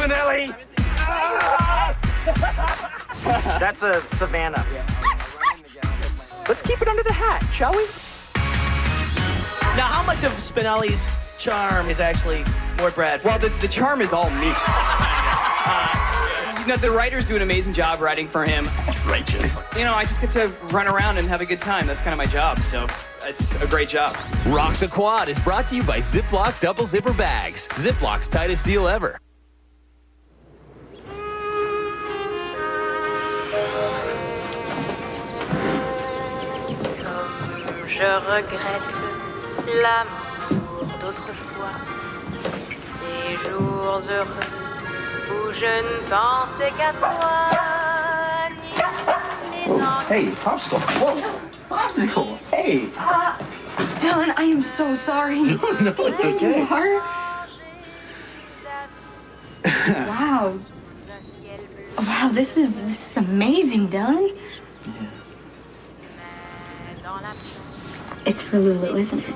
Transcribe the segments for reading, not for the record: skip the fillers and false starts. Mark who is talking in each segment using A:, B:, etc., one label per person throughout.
A: Spinelli!
B: That's a Savannah. Let's keep it under the hat, shall we?
C: Now, how much of Spinelli's charm is actually Lord Bradford?
D: Well, the charm is all me. The writers do an amazing job writing for him.
A: Righteous.
D: I just get to run around and have a good time. That's kind of my job, so it's a great job.
E: Rock the Quad is brought to you by Ziploc Double Zipper Bags. Ziploc's tightest seal ever.
F: Je regrette l'amour d'autrefois, ces jours heureux où je ne pensais qu'à toi, ni les ennuis.
G: Hey, popsicle. Whoa, popsicle. Hey.
H: Dylan, I am so sorry.
G: No, it's
H: There
G: okay.
H: you are. Wow. Wow, this is amazing, Dylan.
G: Yeah.
H: It's for Lulu, isn't it?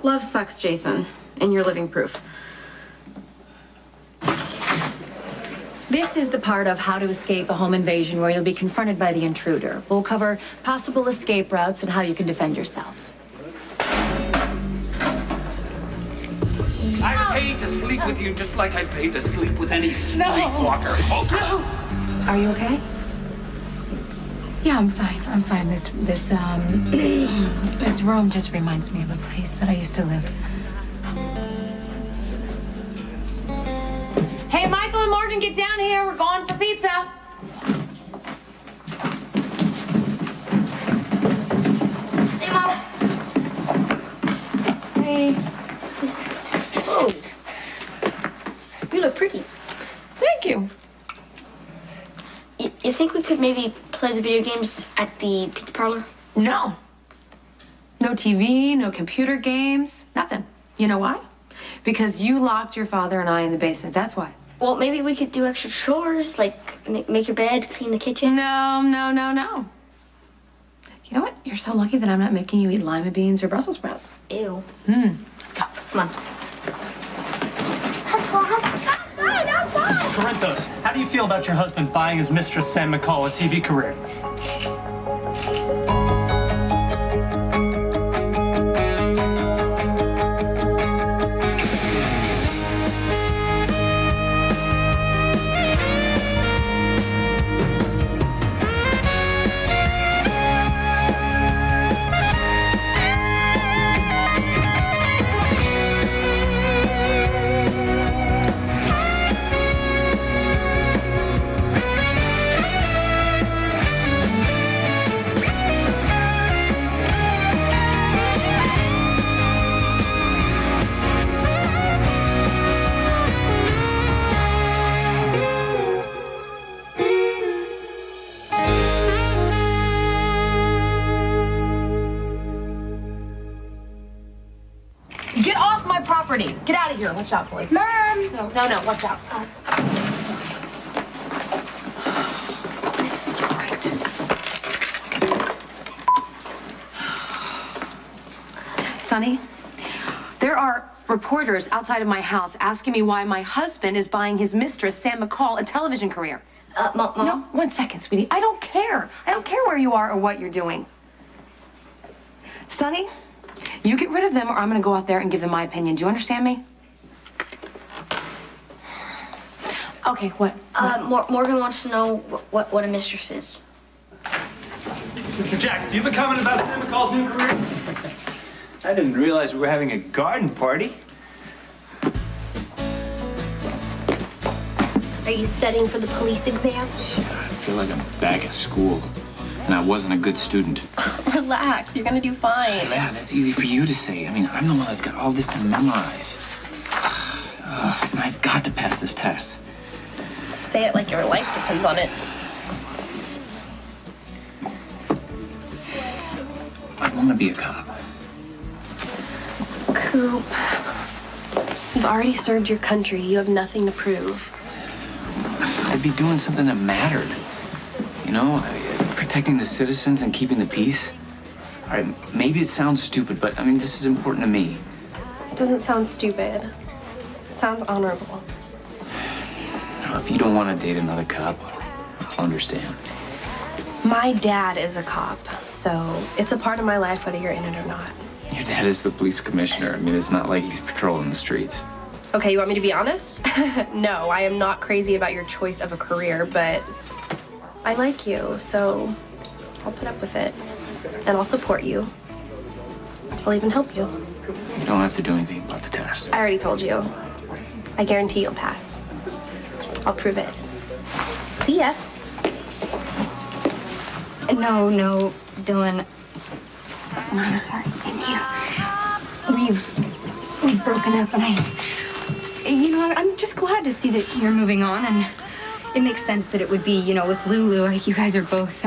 I: Love sucks, Jason, and you're living proof. This is the part of How to Escape a Home Invasion where you'll be confronted by the intruder. We'll cover possible escape routes and how you can defend yourself.
A: I paid to sleep with you just like I paid to sleep with any sleepwalker.
I: Are you okay? Yeah, I'm fine. I'm fine. This this room just reminds me of a place that I used to live. Hey, Michael and Morgan, get down here. We're going for pizza.
H: Hey, Mom.
I: Hey.
H: Oh. You look pretty.
I: Thank you.
H: You think we could maybe play the video games at the pizza parlor?
I: No. No TV, no computer games, nothing. You know why? Because you locked your father and I in the basement. That's why.
H: Well, maybe we could do extra chores, like make your bed, clean the kitchen.
I: No. You know what? You're so lucky that I'm not making you eat lima beans or Brussels sprouts.
H: Ew.
I: Let's go.
H: Come on.
J: Corinthos, how do you feel about your husband buying his mistress Sam McCall a TV career?
I: Get off my property. Get out of here. Watch out, boys.
H: Mom!
I: No. Watch out.
H: So great.
I: Sonny, there are reporters outside of my house asking me why my husband is buying his mistress, Sam McCall, a television career.
H: Mom?
I: No, 1 second, sweetie. I don't care. I don't care where you are or what you're doing. Sonny, you get rid of them or I'm going to go out there and give them my opinion. Do you understand me? Okay, what?
H: Morgan wants to know what a mistress is.
J: Mr. Jacks, do you have a comment about Sam McCall's new career?
K: I didn't realize we were having a garden party.
H: Are you studying for the police exam?
K: I feel like I'm back at school, and I wasn't a good student.
I: Relax, you're going to do fine.
K: Yeah, that's easy for you to say. I mean, I'm the one that's got all this to memorize. And I've got to pass this test.
I: Say it like your life depends on it.
K: I want to be a cop.
I: Coop, you've already served your country. You have nothing to prove.
K: I'd be doing something that mattered. You know, protecting the citizens and keeping the peace. All right, maybe it sounds stupid, but I mean, this is important to me.
L: It doesn't sound stupid. It sounds honorable.
K: Now, if you don't want to date another cop, I'll understand.
L: My dad is a cop, so it's a part of my life whether you're in it or not.
K: Your dad is the police commissioner. I mean, it's not like he's patrolling the streets.
L: Okay, you want me to be honest? No, I am not crazy about your choice of a career, but I like you, so I'll put up with it. And I'll support you. I'll even help you.
K: You don't have to do anything about the test.
L: I already told you. I guarantee you'll pass. I'll prove it. See ya.
M: No, Dylan. Listen, I'm sorry. And you. We've broken up, and I'm just glad to see that you're moving on, and it makes sense that it would be, with Lulu. You guys are both,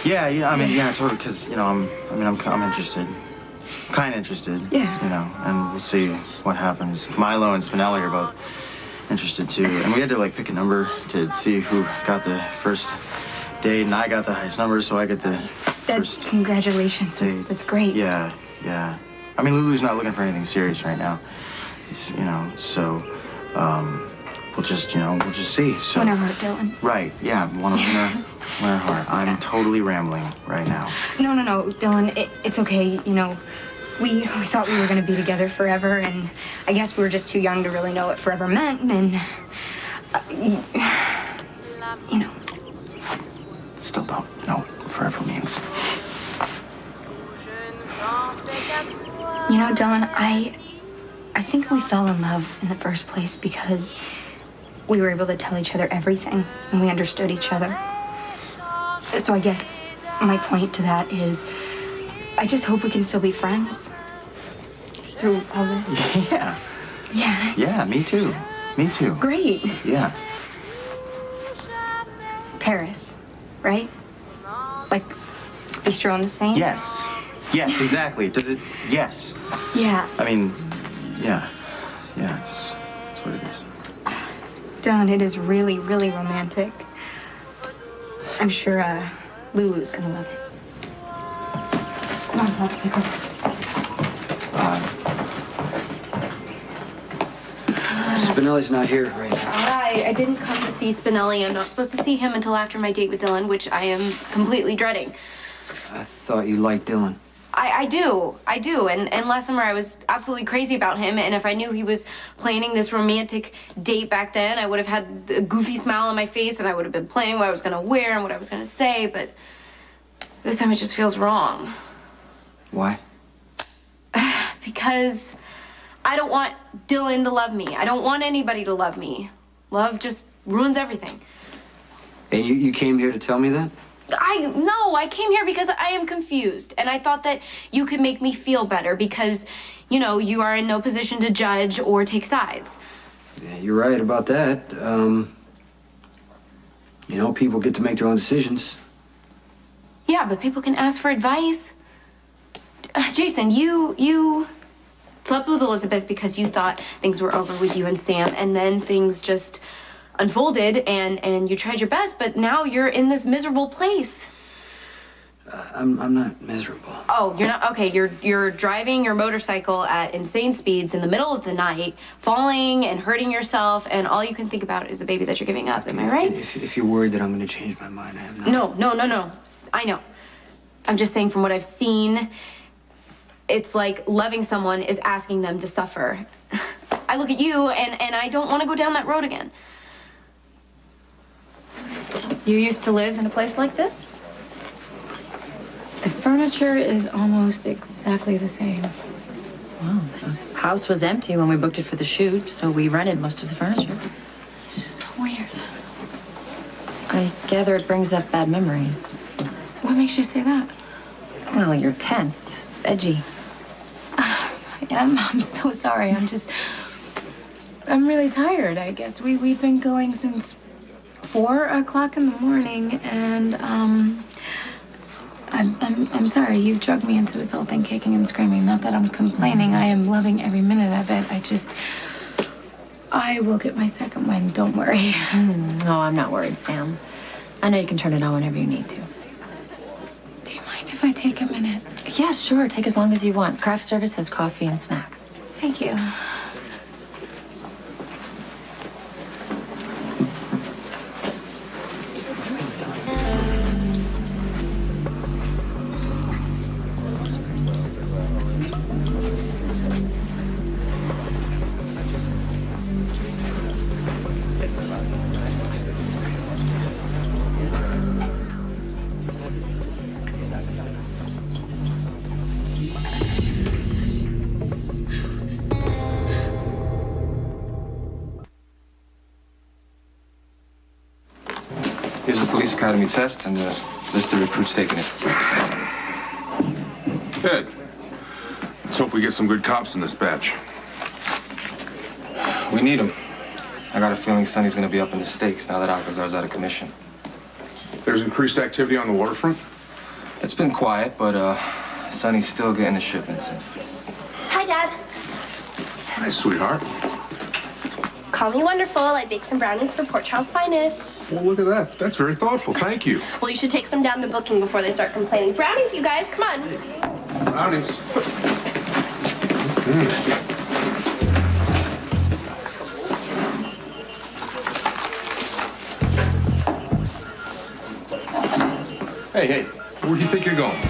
G: Yeah, totally. Because I'm interested. Kind of interested.
M: Yeah.
G: And we'll see what happens. Milo and Spinelli are both interested too, and we had to pick a number to see who got the first date, and I got the highest number, so I get the first.
M: Congratulations. That's great.
G: Yeah. I mean, Lulu's not looking for anything serious right now. So we'll just see. So.
M: Win her heart, Dylan.
G: Right. Yeah. Want to win her heart. I'm totally rambling right now.
M: No, Dylan. It's okay. We thought we were going to be together forever, and I guess we were just too young to really know what forever meant, and,
G: Still don't know what forever means.
M: Dylan, I think we fell in love in the first place because we were able to tell each other everything, and we understood each other. So I guess my point to that is I just hope we can still be friends through all this.
G: Yeah.
M: Yeah.
G: Yeah, me too.
M: Great.
G: Yeah.
M: Paris, right? Like, bistro on the Seine?
G: Yes, exactly. Does it? Yes.
M: Yeah.
G: I mean, yeah, it's what it is.
M: Dylan, it is really, really romantic. I'm sure Lulu's gonna love it. Come on, popsicle.
N: Spinelli's not here right now.
L: I didn't come to see Spinelli. I'm not supposed to see him until after my date with Dylan, which I am completely dreading.
N: I thought you liked Dylan.
L: I do. And last summer I was absolutely crazy about him. And if I knew he was planning this romantic date back then, I would have had a goofy smile on my face and I would have been planning what I was going to wear and what I was going to say. But this time it just feels wrong.
N: Why?
L: Because I don't want Dylan to love me. I don't want anybody to love me. Love just ruins everything.
N: And you came here to tell me that?
L: I came here because I am confused. And I thought that you could make me feel better because, you are in no position to judge or take sides.
N: Yeah, you're right about that. People get to make their own decisions.
L: Yeah, but people can ask for advice. Jason, you slept with Elizabeth because you thought things were over with you and Sam, and then things just unfolded, and you tried your best, but now you're in this miserable place.
N: I'm not miserable.
L: Oh, you're not? Okay, you're driving your motorcycle at insane speeds in the middle of the night, falling and hurting yourself, and all you can think about is the baby that you're giving up. Am I right?
N: If you're worried that I'm going to change my mind, I am not.
L: No. I know. I'm just saying from what I've seen, it's like loving someone is asking them to suffer. I look at you, and I don't want to go down that road again.
I: You used to live in a place like this? The furniture is almost exactly the same.
O: Wow. The house was empty when we booked it for the shoot, so we rented most of the furniture.
I: It's just so weird.
O: I gather it brings up bad memories.
I: What makes you say that?
O: Well, you're tense, edgy.
I: I'm so sorry. I'm really tired, I guess. We've been going since 4 o'clock in the morning, and I'm sorry. You've drugged me into this whole thing, kicking and screaming. Not that I'm complaining. I am loving every minute of it. I will get my second wind. Don't worry.
O: Oh, I'm not worried, Sam. I know you can turn it on whenever you need to.
I: Do you mind if I take a minute? Yeah, sure. Take as long as you want. Craft service has coffee and snacks.
L: Thank you.
P: Here's the police academy test and the list of recruits taking it.
Q: Good. Let's hope we get some good cops in this batch.
P: We need them. I got a feeling Sonny's gonna be up in the stakes now that Alcazar's out of commission.
Q: There's increased activity on the waterfront?
P: It's been quiet, but Sonny's still getting the shipments in.
R: Hi, Dad.
Q: Hi, sweetheart.
R: Call me wonderful. I baked some brownies for Port Charles' finest.
Q: Well, look at that. That's very thoughtful. Thank you.
R: Well, you should take some down to booking before they start complaining. Brownies, you guys, come on.
Q: Brownies. Hey, where do you think you're going?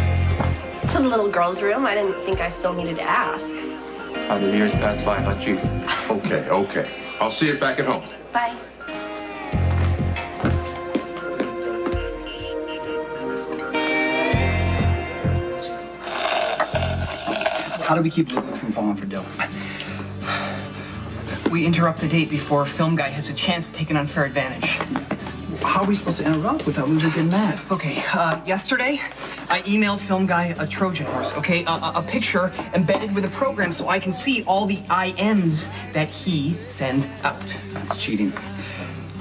R: To the little girl's room. I didn't think I still needed to ask.
P: How do the years pass by, huh, Chief?
Q: Okay. I'll see you back at home.
R: Bye.
S: How do we keep Lulu from falling for Dylan? We interrupt the date before Film Guy has a chance to take an unfair advantage.
N: How are we supposed to interrupt without Lulu getting mad?
S: Okay, yesterday, I emailed Film Guy a Trojan horse, okay? A picture embedded with a program so I can see all the IMs that he sends out.
N: That's cheating.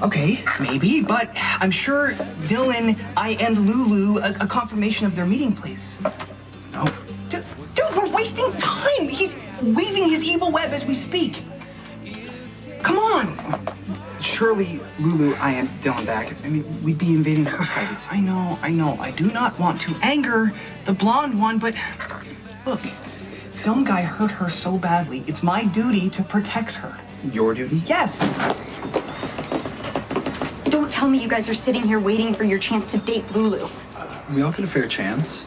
S: Okay, maybe, but I'm sure Dylan IM'd Lulu a confirmation of their meeting place.
N: No.
S: Dude, we're wasting time! He's weaving his evil web as we speak. Come on!
N: Surely Lulu, I am Dylan back. I mean, we'd be invading her privacy.
S: I know. I do not want to anger the blonde one, but look, Film Guy hurt her so badly. It's my duty to protect her.
N: Your duty?
S: Yes.
M: Don't tell me you guys are sitting here waiting for your chance to date Lulu.
N: We all get a fair chance.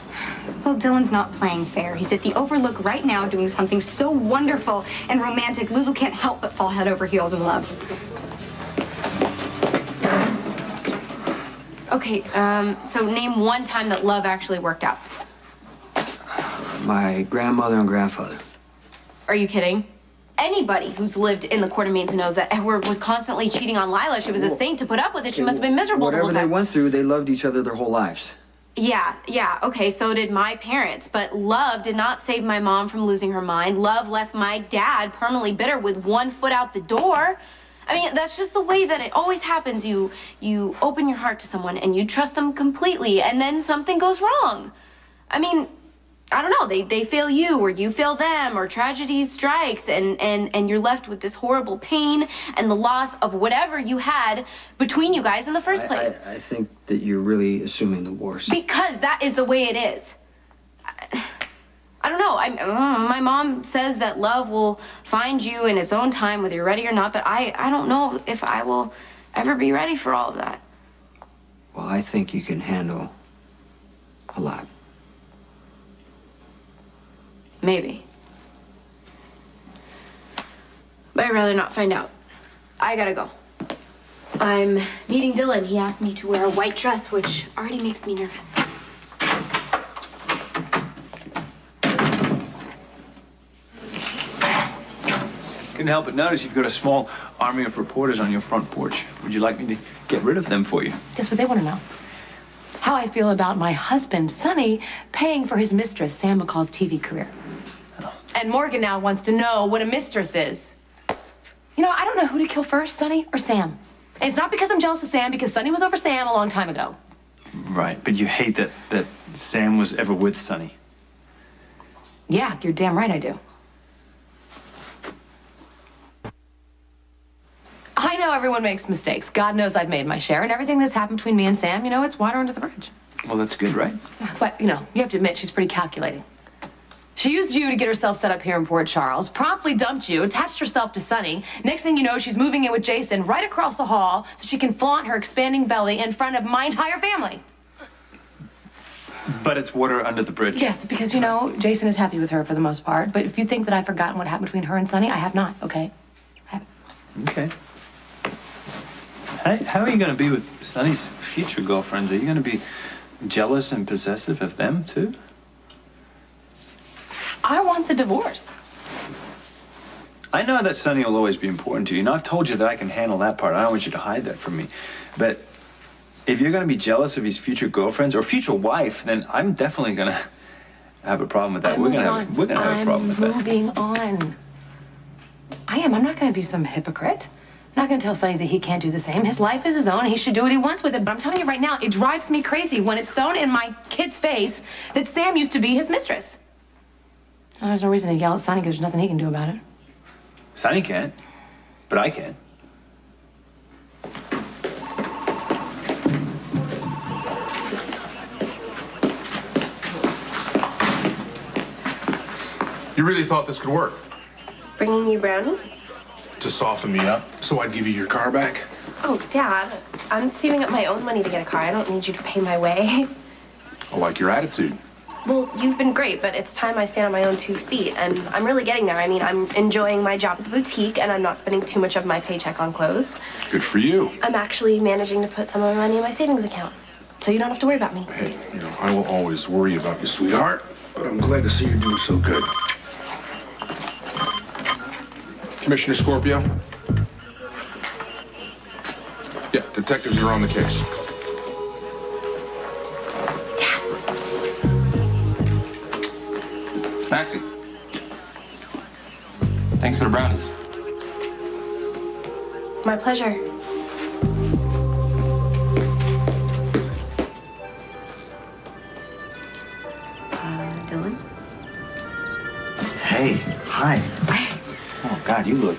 M: Well, Dylan's not playing fair. He's at the Overlook right now doing something so wonderful and romantic. Lulu can't help but fall head over heels in love.
L: Okay, so name one time that love actually worked out.
N: My grandmother and grandfather.
L: Are you kidding? Anybody who's lived in the Court of Mains knows that Edward was constantly cheating on Lila. She was a saint to put up with it. She must have been miserable the whole
N: Whatever
L: time.
N: they went through, they loved each other their whole lives.
L: Yeah, okay, so did my parents. But love did not save my mom from losing her mind. Love left my dad permanently bitter with one foot out the door. I mean, that's just the way that it always happens. You open your heart to someone and you trust them completely, and then something goes wrong. I mean, I don't know, they fail you, or you fail them, or tragedy strikes, and you're left with this horrible pain and the loss of whatever you had between you guys in the first place.
N: I think that you're really assuming the worst.
L: Because that is the way it is. I don't know. My mom says that love will find you in its own time, whether you're ready or not, but I don't know if I will ever be ready for all of that.
N: Well, I think you can handle a lot.
L: Maybe. But I'd rather not find out. I gotta go. I'm meeting Dylan. He asked me to wear a white dress, which already makes me nervous.
T: Couldn't help but notice you've got a small army of reporters on your front porch. Would you like me to get rid of them for you?
I: Guess what they want to know? How I feel about my husband, Sonny, paying for his mistress, Sam McCall's TV career. Oh. And Morgan now wants to know what a mistress is. You know, I don't know who to kill first, Sonny or Sam. And it's not because I'm jealous of Sam, because Sonny was over Sam a long time ago.
T: Right, but you hate that Sam was ever with Sonny.
I: Yeah, you're damn right I do. I know everyone makes mistakes. God knows I've made my share, and everything that's happened between me and Sam, you know, it's water under the bridge.
T: Well, that's good, right?
I: Yeah, but, you know, you have to admit she's pretty calculating. She used you to get herself set up here in Port Charles, promptly dumped you, attached herself to Sonny. Next thing you know, she's moving in with Jason right across the hall so she can flaunt her expanding belly in front of my entire family.
T: But it's water under the bridge.
I: Yes, because, you know, Jason is happy with her for the most part. But if you think that I've forgotten what happened between her and Sonny, I have not, okay?
T: Okay. How are you going to be with Sonny's future girlfriends? Are you going to be jealous and possessive of them, too?
I: I want the divorce.
T: I know that Sonny will always be important to you, and I've told you that I can handle that part. I don't want you to hide that from me. But if you're going to be jealous of his future girlfriends or future wife, then I'm definitely going to have a problem with that. We're going to have a problem with that.
I: I'm moving on. I am. I'm not going to be some hypocrite. I'm not going to tell Sonny that he can't do the same. His life is his own. He should do what he wants with it. But I'm telling you right now, it drives me crazy when it's thrown in my kid's face that Sam used to be his mistress. Well, there's no reason to yell at Sonny because there's nothing he can do about it.
T: Sonny can't, but I can.
Q: You really thought this could work?
R: Bringing you brownies?
Q: To soften me up, so I'd give you your car back?
R: Oh, Dad, I'm saving up my own money to get a car. I don't need you to pay my way.
Q: I like your attitude.
R: Well, you've been great, but it's time I stand on my own 2 feet, and I'm really getting there. I mean, I'm enjoying my job at the boutique, and I'm not spending too much of my paycheck on clothes.
Q: Good for you.
R: I'm actually managing to put some of my money in my savings account, so you don't have to worry about me.
Q: Hey, you know, I will always worry about you, sweetheart, but I'm glad to see you doing so good. Commissioner Scorpio? Yeah, detectives are on the case.
P: Maxie. Thanks for the brownies.
R: My pleasure. Dylan?
G: Hey, hi. Oh, God, you look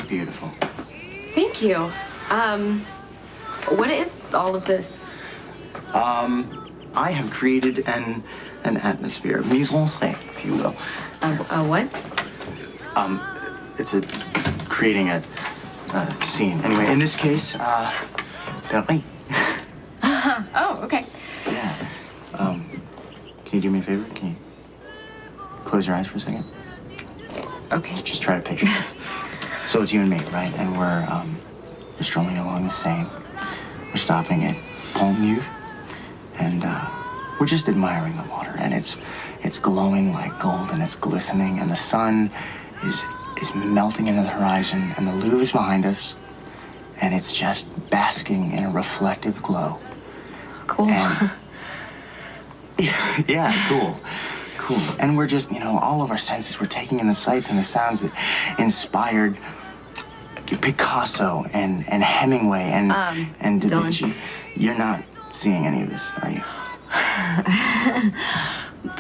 G: beautiful.
L: Thank you. What is all of this?
G: I have created an atmosphere, mise en scène, if you will.
L: A what?
G: It's creating a scene. Anyway, in this case, Paris.
L: Oh, okay.
G: Yeah. Can you do me a favor? Can you close your eyes for a second?
L: Okay.
G: Just try to picture this. So it's you and me, right? And we're strolling along the Seine. We're stopping at Pont Neuf, and we're just admiring the water. And it's glowing like gold, and it's glistening, and the sun is melting into the horizon, and the Louvre is behind us, and it's just basking in a reflective glow.
L: Cool.
G: And, yeah, cool. And we're just, all of our senses, we're taking in the sights and the sounds that inspired Picasso and Hemingway and Da Vinci. You're not seeing any of this, are you?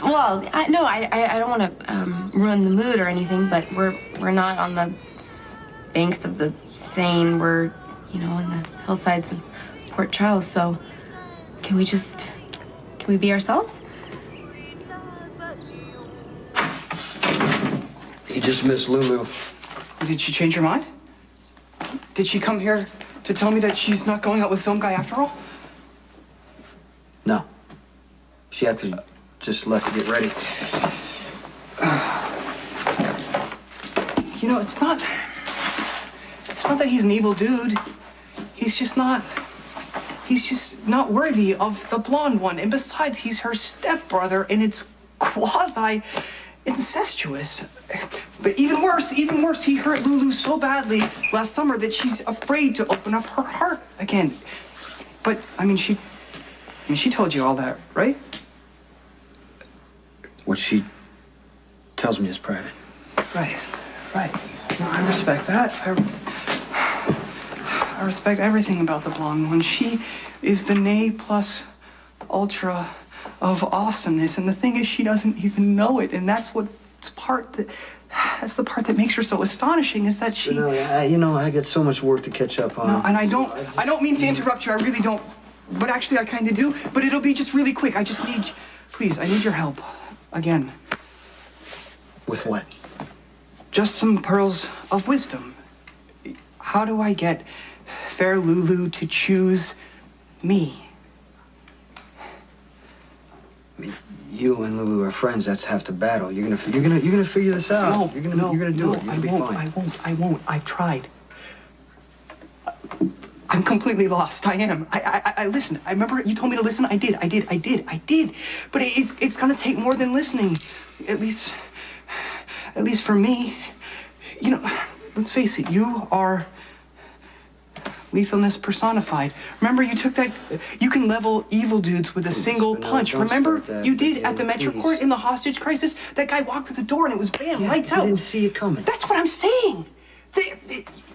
L: Well, I don't want to ruin the mood or anything, but we're not on the banks of the Seine. We're, in the hillsides of Port Charles. So, can we be ourselves?
S: You just missed Lulu. Did she change her mind? Did she come here to tell me that she's not going out with Film Guy after all?
K: No. She actually just left to get ready.
S: It's not that he's an evil dude. He's just not worthy of the blonde one. And besides, he's her stepbrother, and it's quasi-incestuous. But even worse, he hurt Lulu so badly last summer that she's afraid to open up her heart again. But, she told you all that, right?
K: What she tells me is private.
S: Right. No, I respect that. I respect everything about the blonde one. She is the ne plus ultra of awesomeness, and the thing is, she doesn't even know it, and that's the part that makes her so astonishing, is that she.
K: I got so much work to catch up on.
S: No, and I don't mean to interrupt you. I really don't. But actually, I kind of do. But it'll be just really quick. I need your help. again.
N: With what?
S: Just some pearls of wisdom. How do I get fair Lulu to choose me?
N: I mean, you and Lulu are friends. That's half the battle. You're gonna figure this out.
S: No,
N: you're gonna do it. You're gonna be fine.
S: I won't. I've tried. I'm completely lost. I am. I listen. I remember you told me to listen. I did. But it's gonna take more than listening. At least for me. You know, let's face it. You are lethalness personified. Remember, you took that. You can level evil dudes with a single punch. Remember, you did at the Metro Court in the hostage crisis. That guy walked through the door and it was bam, lights out.
N: I didn't see it coming.
S: That's what I'm saying.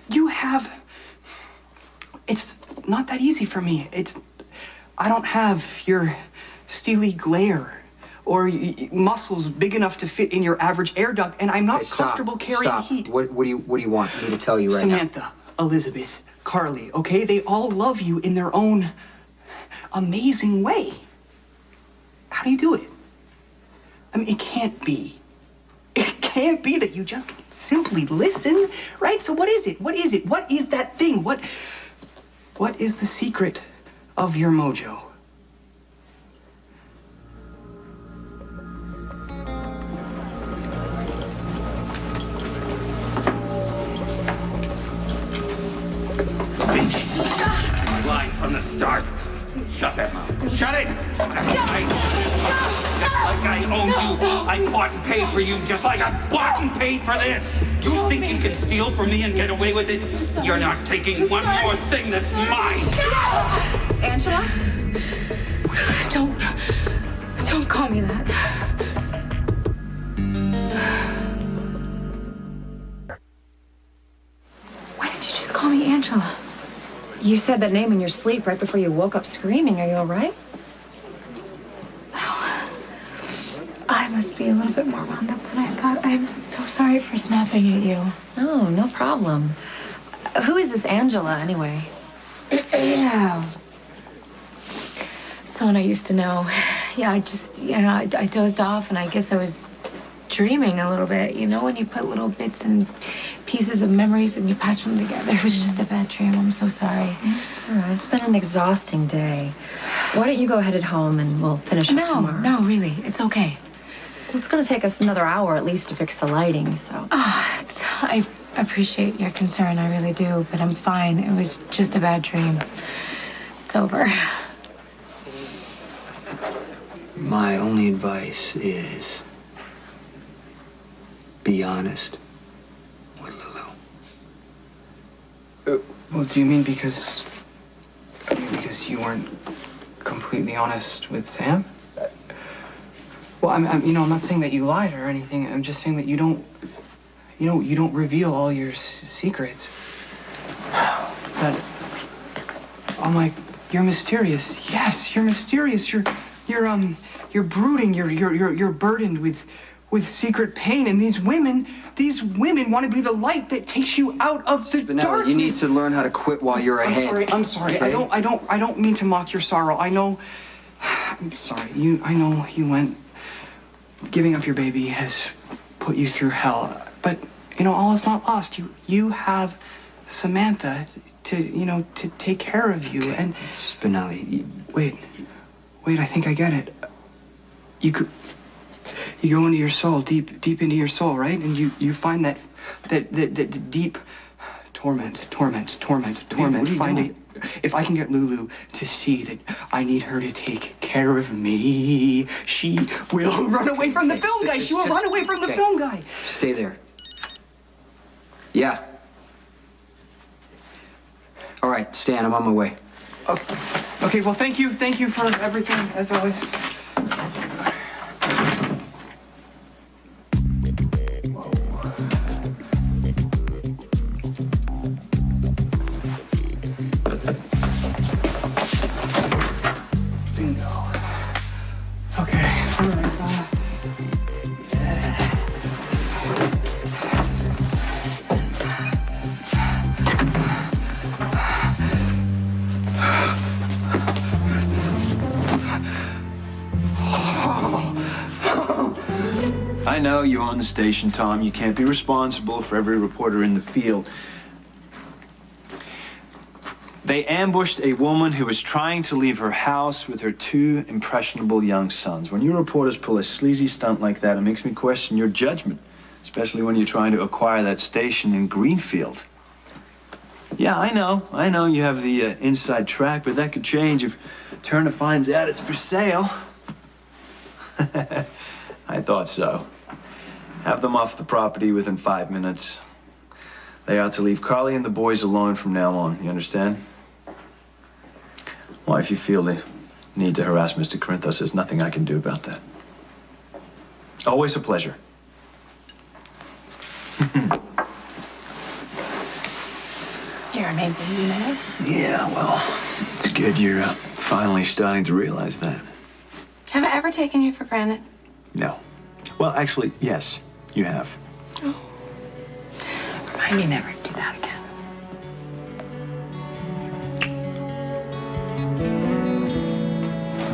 S: You have. It's not that easy for me. I don't have your steely glare or muscles big enough to fit in your average air duct, and I'm not comfortable carrying heat.
N: What do you want me to tell you right
S: Samantha,
N: now?
S: Elizabeth, Carly, okay? They all love you in their own amazing way. How do you do it? I mean, it can't be that you just simply listen, right? So what is it? What is it? What is that thing? What is the secret of your mojo?
A: Bitch. You lied from the start. Shut that mouth. Shut it! Like I own you. I bought and paid for you just like I bought and paid for this. You think you can steal from me and get away with it? You're not taking one more thing that's mine.
L: Angela? Don't call me that. Why did you just call me Angela?
O: You said that name in your sleep right before you woke up screaming. Are you all right?
L: I must be a little bit more wound up than I thought. I'm so sorry for snapping at you.
O: Oh, no problem. Who is this Angela, anyway?
L: Yeah. Someone I used to know. Yeah, I dozed off, and I guess I was dreaming a little bit. You know, when you put little bits and pieces of memories and you patch them together. It was just a bad dream. I'm so sorry.
O: It's all right. It's been an exhausting day. Why don't you go headed home and we'll finish up tomorrow?
L: No, really. It's okay.
O: Well, it's going to take us another hour at least to fix the lighting, so.
L: I appreciate your concern. I really do. But I'm fine. It was just a bad dream. It's over.
N: My only advice is be honest with Lulu.
S: Well, do you mean because you weren't completely honest with Sam? Well, I'm not saying that you lied or anything. I'm just saying that you don't reveal all your secrets. But I'm like, you're mysterious. Yes, you're mysterious. You're brooding. You're burdened with secret pain. And these women want to be the light that takes you out of the darkness.
N: You need to learn how to quit while you're ahead.
S: I'm sorry.
N: Okay?
S: I don't mean to mock your sorrow. I'm sorry. I know you went. Giving up your baby has put you through hell. But, all is not lost. You have Samantha to take care of you. Okay. And
N: Spinelli.
S: Wait, I think I get it. You go into your soul, deep into your soul, right? And you find that deep torment. Finding, if I can get Lulu to see that I need her to take care of me, she will run away from the film guy. She will run away from the film guy.
N: Stay there. Yeah. All right, Stan, I'm on my way.
S: Okay, well, thank you for everything, as always.
T: I know you own the station, Tom. You can't be responsible for every reporter in the field. They ambushed a woman who was trying to leave her house with her 2 impressionable young sons. When you reporters pull a sleazy stunt like that, it makes me question your judgment, especially when you're trying to acquire that station in Greenfield. Yeah, I know you have the inside track, but that could change if Turner finds out it's for sale. I thought so. Have them off the property within 5 minutes. They are to leave Carly and the boys alone from now on, you understand? Well, if you feel the need to harass Mr. Corinthos, there's nothing I can do about that. Always a pleasure.
I: You're amazing, you know?
T: Yeah, well, it's good you're finally starting to realize that.
I: Have I ever taken you for granted?
T: No. Well, actually, yes, you have.
I: Remind me never to do that again.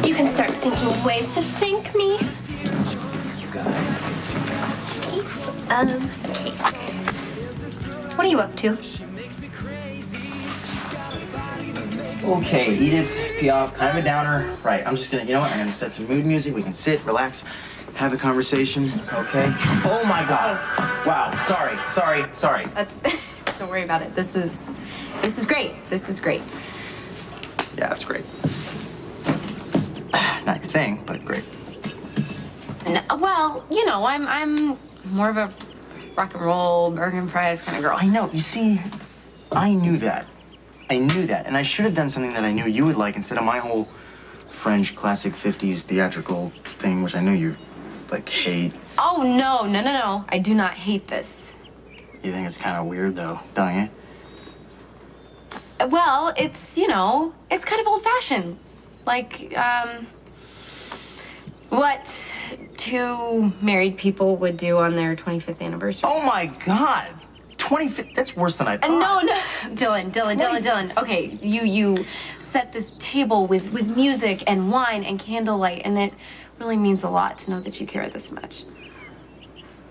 R: You can start thinking of ways to thank me.
G: You got it.
R: Piece of cake. What are you up to?
G: Okay, Edith Piaf, kind of a downer. Right, I'm just gonna, you know what? I'm gonna set some mood music. We can sit, relax, have a conversation, okay? Oh my God. Wow, sorry.
L: That's, don't worry about it. This is great. This is great.
G: Yeah, that's great. Not your thing, but great.
L: No, well, you know, I'm more of a rock and roll, Bergen Prize kind of girl.
G: I know, you see, I knew that. And I should have done something that I knew you would like instead of my whole French classic 50s theatrical thing, which I know you, like, hate.
L: Oh, no. I do not hate this.
G: You think it's kind of weird, though, don't you?
L: Well, it's, you know, it's kind of old-fashioned. Like, what 2 married people would do on their 25th anniversary.
G: Oh, my God. 25th, that's worse than I thought.
L: No. Dylan. Okay, you set this table with music and wine and candlelight, and it really means a lot to know that you care this much.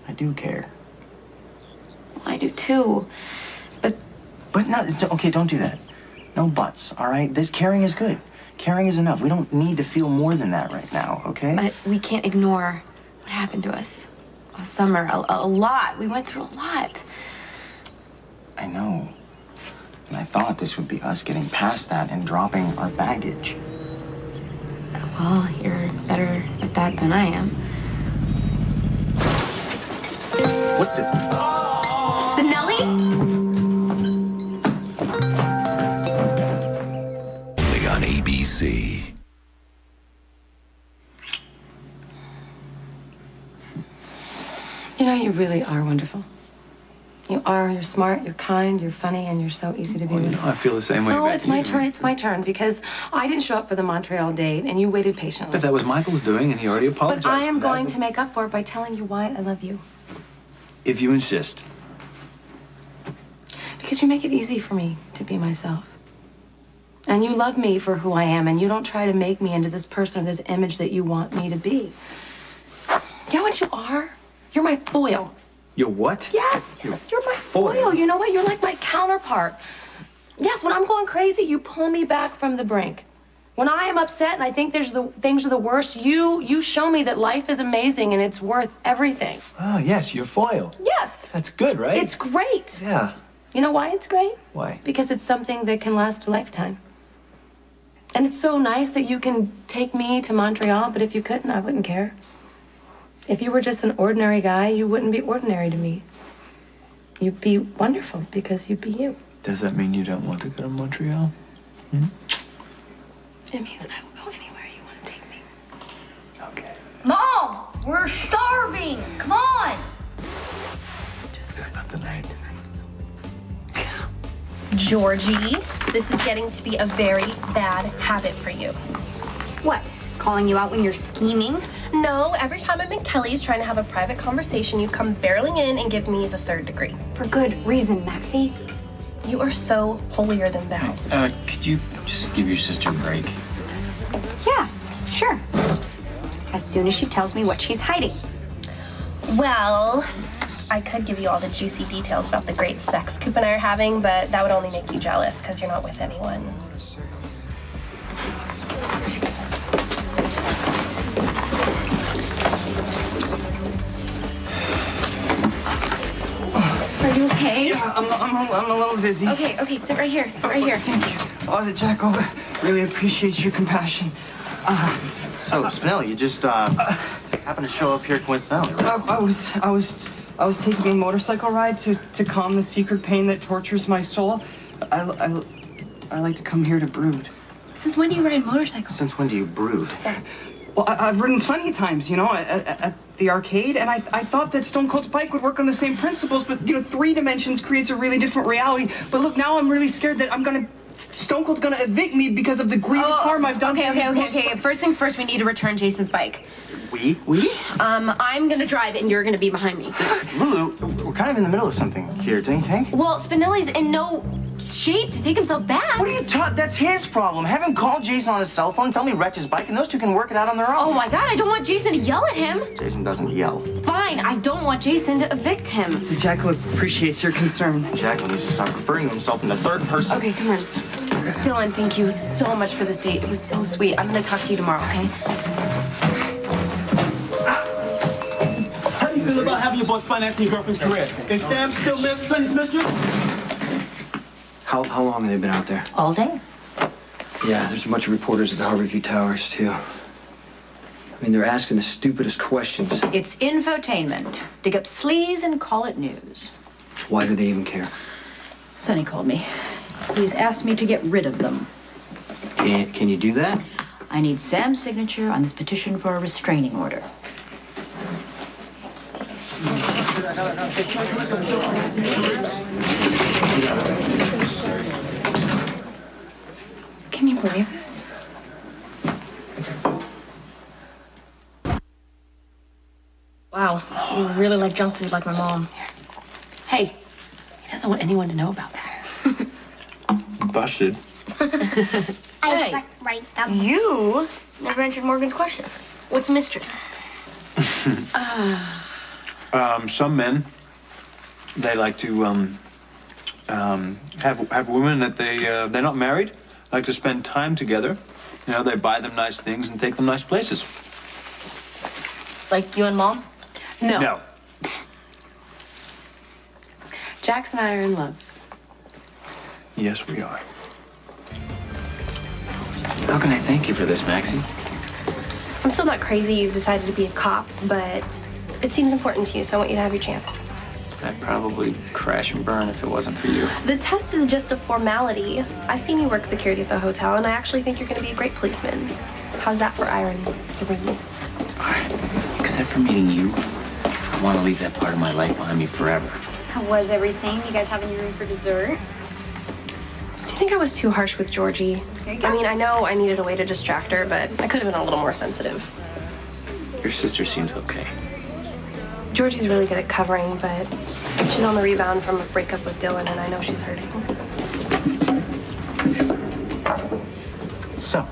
G: I do care.
L: Well, I do too. But
G: no, okay, don't do that. No buts, all right? This caring is good. Caring is enough. We don't need to feel more than that right now, okay?
L: But we can't ignore what happened to us last summer. A lot. We went through a lot.
G: I know. And I thought this would be us getting past that and dropping our baggage.
L: Well, you're better at that than I am.
G: What the?
L: Spinelli?
U: Only on ABC.
I: You know, you really are wonderful. You are. You're smart, you're kind, you're funny, and you're so easy to be with.
T: You know, I feel the same way
I: No,
T: about
I: it's
T: you.
I: my turn. It's my turn because I didn't show up for the Montreal date, and you waited patiently.
T: But that was Michael's doing, and he already apologized.
I: But I am
T: for that.
I: going to make up for it by telling you why I love you.
T: If you insist.
I: Because you make it easy for me to be myself. And you love me for who I am, and you don't try to make me into this person or this image that you want me to be. You know what you are? You're my foil.
T: You're what?
I: Yes, you're my foil. You know what? You're like my counterpart. Yes, when I'm going crazy, you pull me back from the brink. When I am upset and I think things are the worst, you show me that life is amazing and it's worth everything.
T: Oh, yes, you're foil.
I: Yes.
T: That's good, right?
I: It's great.
T: Yeah.
I: You know why it's great?
T: Why?
I: Because it's something that can last a lifetime. And it's so nice that you can take me to Montreal, but if you couldn't, I wouldn't care. If you were just an ordinary guy, you wouldn't be ordinary to me. You'd be wonderful because you'd be you.
T: Does that mean you don't want to go to Montreal?
I: It means I will go anywhere you want to take me.
T: Okay.
H: Mom, we're starving. Come on.
T: Just not tonight.
R: Georgie, this is getting to be a very bad habit for you.
M: What? Calling you out when you're scheming?
R: No, every time I'm in Kelly's trying to have a private conversation, you come barreling in and give me the 3rd degree.
M: For good reason, Maxie.
R: You are so holier than thou.
K: Could you just give your sister a break?
M: Yeah, sure. As soon as she tells me what she's hiding.
R: Well, I could give you all the juicy details about the great sex Coop and I are having, but that would only make you jealous because you're not with anyone.
L: Are you okay?
S: Yeah, I'm a little dizzy.
L: Okay, sit right here. Sit right here.
S: Thank you. Oh, Jack, really appreciate your compassion.
G: So, Spinelli, you just happened to show up here coincidentally, right?
S: I was taking a motorcycle ride to calm the secret pain that tortures my soul. I like to come here to brood.
L: Since when do you ride motorcycles?
G: Since when do you brood?
S: Well, I've ridden plenty of times, at the arcade, and I thought that Stone Cold's bike would work on the same principles, but, 3 dimensions creates a really different reality. But look, now I'm really scared that Stone Cold's gonna evict me because of the grievous harm I've done to his
L: Okay. First things first, we need to return Jason's bike.
G: We?
L: I'm gonna drive and you're gonna be behind me.
G: Lulu, we're kind of in the middle of something here, don't you think?
L: Well, Spinelli's in no shape to take himself back.
G: What are you talking? That's his problem. Have him call Jason on his cell phone, tell me wrecked his bike, and those two can work it out on their own.
L: Oh my God, I don't want Jason to yell at him.
G: Jason doesn't yell.
L: Fine, I don't want Jason to evict him.
S: Jacqueline appreciates your concern.
G: Jacqueline needs to stop referring to himself in the third person.
L: Okay, come on. Dylan, thank you so much for this date. It was so sweet. I'm gonna talk to you tomorrow, okay?
J: How do you feel about having your boss financing your girlfriend's career? Is Sam still Sonny's mistress?
N: How long have they been out there?
O: All day.
N: Yeah, there's a bunch of reporters at the Harborview Towers, too. I mean, they're asking the stupidest questions.
O: It's infotainment. Dig up sleaze and call it news.
N: Why do they even care?
O: Sonny called me. He's asked me to get rid of them.
N: Can you do that?
O: I need Sam's signature on this petition for a restraining order.
L: Can you believe this? Wow, you really like junk food like my mom.
I: Hey, he doesn't want anyone to know about that.
T: Busted.
H: Hey, you never answered Morgan's question. What's a mistress?
T: Some men, they like to have women that they're not married, like to spend time together. They buy them nice things and take them nice places.
H: Like you and Mom?
T: No.
I: Jax and I are in love.
T: Yes, we are.
K: How can I thank you for this, Maxie?
R: I'm still not crazy you've decided to be a cop, but it seems important to you, so I want you to have your chance.
K: I'd probably crash and burn if it wasn't for you.
R: The test is just a formality. I've seen you work security at the hotel, and I actually think you're going to be a great policeman. How's that for iron to bring you?
K: Except for meeting you, I want to leave that part of my life behind me forever.
M: How was everything? You guys have any room for dessert?
R: Do you think I was too harsh with Georgie?
M: There you go.
R: I mean, I know I needed a way to distract her, but I could have been a little more sensitive.
K: Your sister seems okay.
R: Georgie's really good at covering, but she's on the rebound from a breakup with Dylan, and I know she's hurting.
G: So,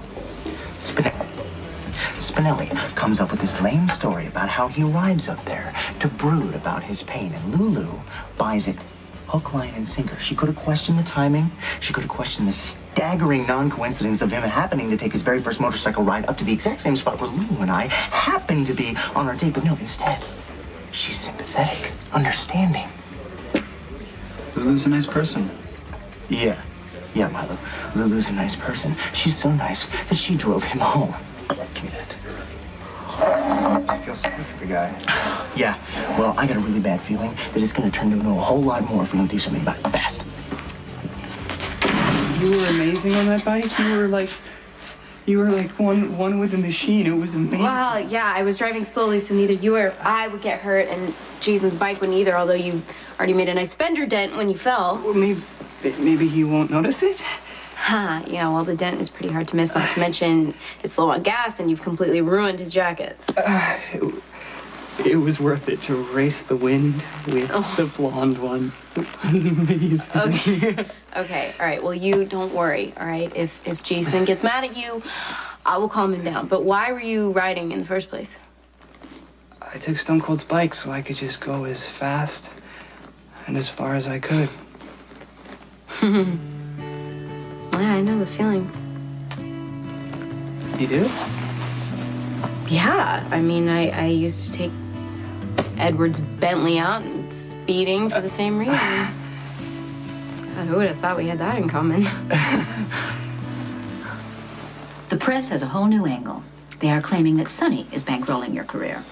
G: Spinelli comes up with this lame story about how he rides up there to brood about his pain, and Lulu buys it hook, line, and sinker. She could have questioned the timing. She could have questioned the staggering non-coincidence of him happening to take his very first motorcycle ride up to the exact same spot where Lulu and I happened to be on our date, but no, instead, she's sympathetic, understanding.
N: Lulu's a nice person.
G: Yeah, Milo. Lulu's a nice person. She's so nice that she drove him home. Give me that.
N: I feel sorry for the guy.
G: Yeah, well, I got a really bad feeling that it's gonna turn into a whole lot more if we don't do something about it fast.
S: You were amazing on that bike. You were like one with the machine. It was amazing.
L: Well, yeah, I was driving slowly, so neither you or I would get hurt, and Jason's bike wouldn't either, although you already made a nice fender dent when you fell.
S: Well, maybe he won't notice it?
L: Huh, yeah, well, the dent is pretty hard to miss, not to mention it's low on gas, and you've completely ruined his jacket.
S: It was worth it to race the wind with the blonde one. It was amazing.
L: Okay, all right, well, you don't worry, all right? If Jason gets mad at you, I will calm him down. But why were you riding in the first place?
S: I took Stone Cold's bike so I could just go as fast and as far as I could.
L: Yeah, I know the feeling.
S: You do?
L: Yeah, I mean, I used to take Edward's Bentley out and speeding for the same reason. God, who would have thought we had that in common?
B: The press has a whole new angle. They are claiming that Sonny is bankrolling your career.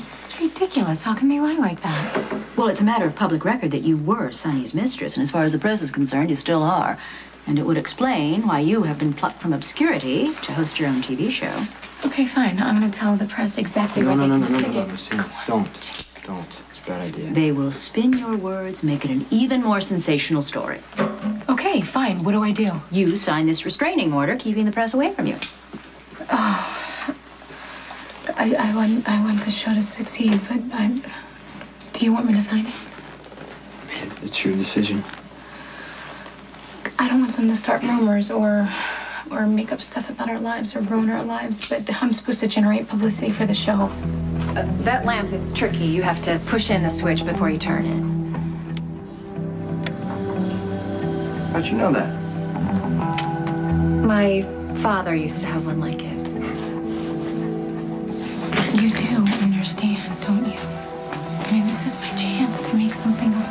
I: This is ridiculous. How can they lie like that?
B: Well, it's a matter of public record that you were Sonny's mistress, and as far as the press is concerned, you still are. And it would explain why you have been plucked from obscurity to host your own TV show.
I: Okay, fine. I'm gonna tell the press exactly
N: No,
I: what
N: no,
I: they
N: no,
I: can
N: no,
I: say.
N: no, no, Sam. Don't. It's a bad idea.
B: They will spin your words, make it an even more sensational story.
I: Okay, fine. What do I do?
B: You sign this restraining order keeping the press away from you.
I: Oh, I want the show to succeed, but do you want me to sign it?
N: It's your decision.
I: I don't want them to start rumors or make up stuff about our lives or ruin our lives, but I'm supposed to generate publicity for the show.
V: That lamp is tricky. You have to push in the switch before you turn it.
N: How'd you know that?
V: My father used to have one like it.
I: You do understand, don't you? I mean, this is my chance to make something of